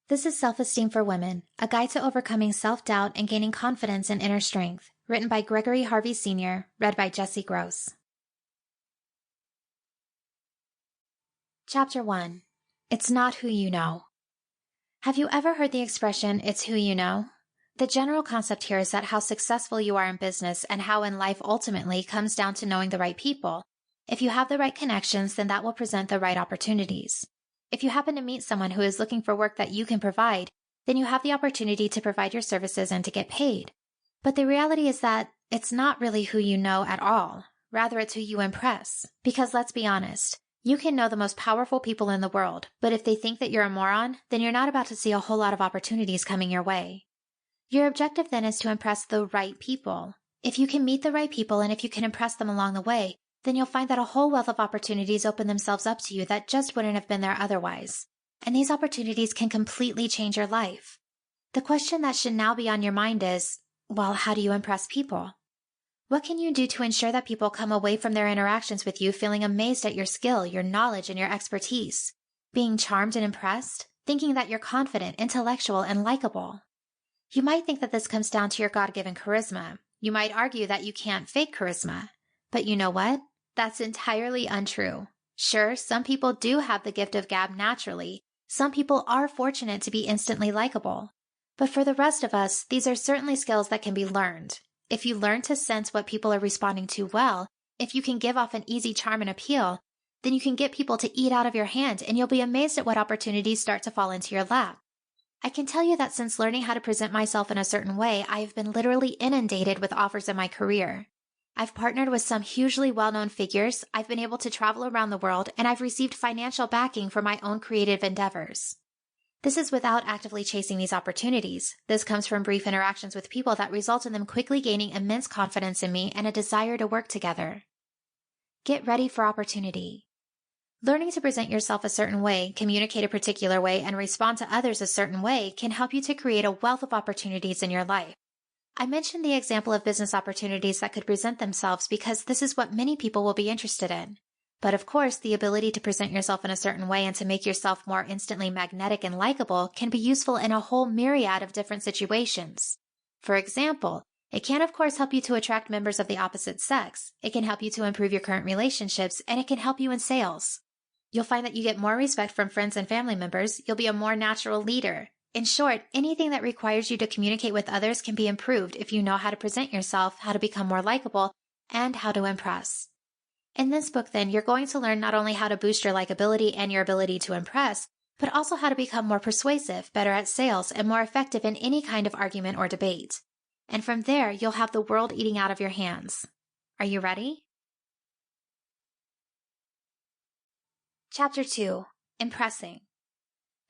This is Self-Esteem for Women, a guide to overcoming self-doubt and gaining confidence and inner strength, written by Gregory Harvey Sr., read by Jesse Gross. Chapter 1. It's Not Who You Know. Have you ever heard the expression, it's who you know? The general concept here is that how successful you are in business and how in life ultimately comes down to knowing the right people. If you have the right connections, then that will present the right opportunities. If you happen to meet someone who is looking for work that you can provide, then you have the opportunity to provide your services and to get paid. But the reality is that it's not really who you know at all. Rather, it's who you impress. Because let's be honest, you can know the most powerful people in the world, but if they think that you're a moron, then you're not about to see a whole lot of opportunities coming your way. Your objective then is to impress the right people. If you can meet the right people and if you can impress them along the way, then you'll find that a whole wealth of opportunities open themselves up to you that just wouldn't have been there otherwise. And these opportunities can completely change your life. The question that should now be on your mind is, well, how do you impress people? What can you do to ensure that people come away from their interactions with you feeling amazed at your skill, your knowledge, and your expertise? Being charmed and impressed? Thinking that you're confident, intellectual, and likable? You might think that this comes down to your God-given charisma. You might argue that you can't fake charisma. But you know what? That's entirely untrue. Sure, some people do have the gift of gab naturally. Some people are fortunate to be instantly likable. But for the rest of us, these are certainly skills that can be learned. If you learn to sense what people are responding to well, if you can give off an easy charm and appeal, then you can get people to eat out of your hand and you'll be amazed at what opportunities start to fall into your lap. I can tell you that since learning how to present myself in a certain way, I have been literally inundated with offers in my career. I've partnered with some hugely well-known figures, I've been able to travel around the world, and I've received financial backing for my own creative endeavors. This is without actively chasing these opportunities. This comes from brief interactions with people that result in them quickly gaining immense confidence in me and a desire to work together. Get ready for opportunity. Learning to present yourself a certain way, communicate a particular way, and respond to others a certain way can help you to create a wealth of opportunities in your life. I mentioned the example of business opportunities that could present themselves because this is what many people will be interested in. But of course, the ability to present yourself in a certain way and to make yourself more instantly magnetic and likable can be useful in a whole myriad of different situations. For example, it can of course help you to attract members of the opposite sex. It can help you to improve your current relationships, and it can help you in sales. You'll find that you get more respect from friends and family members. You'll be a more natural leader. In short, anything that requires you to communicate with others can be improved if you know how to present yourself, how to become more likable, and how to impress. In this book, then, you're going to learn not only how to boost your likability and your ability to impress, but also how to become more persuasive, better at sales, and more effective in any kind of argument or debate. And from there, you'll have the world eating out of your hands. Are you ready? Chapter 2. Impressing.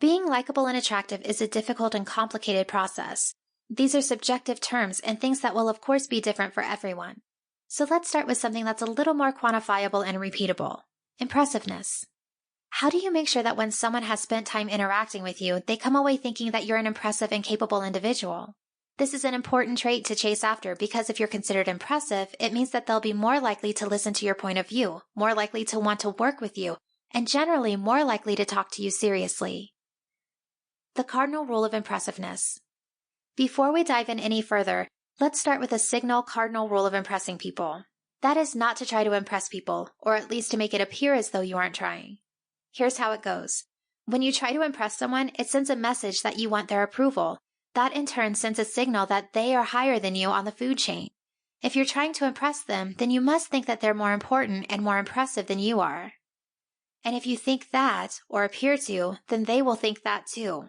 Being likable and attractive is a difficult and complicated process. These are subjective terms and things that will of course be different for everyone. So let's start with something that's a little more quantifiable and repeatable. Impressiveness. How do you make sure that when someone has spent time interacting with you, they come away thinking that you're an impressive and capable individual? This is an important trait to chase after because if you're considered impressive, it means that they'll be more likely to listen to your point of view, more likely to want to work with you, and generally more likely to talk to you seriously. The cardinal rule of impressiveness. Before we dive in any further, let's start with a signal cardinal rule of impressing people. That is not to try to impress people, or at least to make it appear as though you aren't trying. Here's how it goes. When you try to impress someone, it sends a message that you want their approval. That in turn sends a signal that they are higher than you on the food chain. If you're trying to impress them, then you must think that they're more important and more impressive than you are. And if you think that, or appear to, then they will think that too.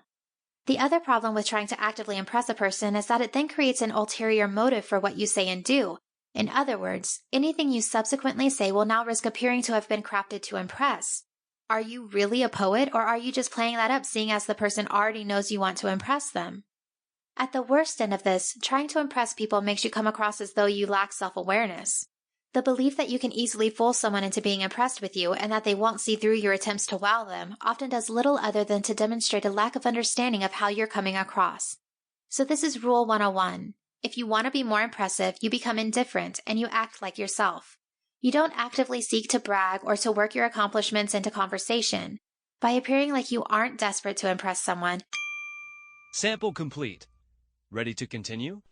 The other problem with trying to actively impress a person is that it then creates an ulterior motive for what you say and do. In other words, anything you subsequently say will now risk appearing to have been crafted to impress. Are you really a poet, or are you just playing that up seeing as the person already knows you want to impress them? At the worst end of this, trying to impress people makes you come across as though you lack self-awareness. The belief that you can easily fool someone into being impressed with you and that they won't see through your attempts to wow them often does little other than to demonstrate a lack of understanding of how you're coming across. So this is Rule 101. If you want to be more impressive, you become indifferent and you act like yourself. You don't actively seek to brag or to work your accomplishments into conversation. By appearing like you aren't desperate to impress someone, Sample complete. Ready to continue?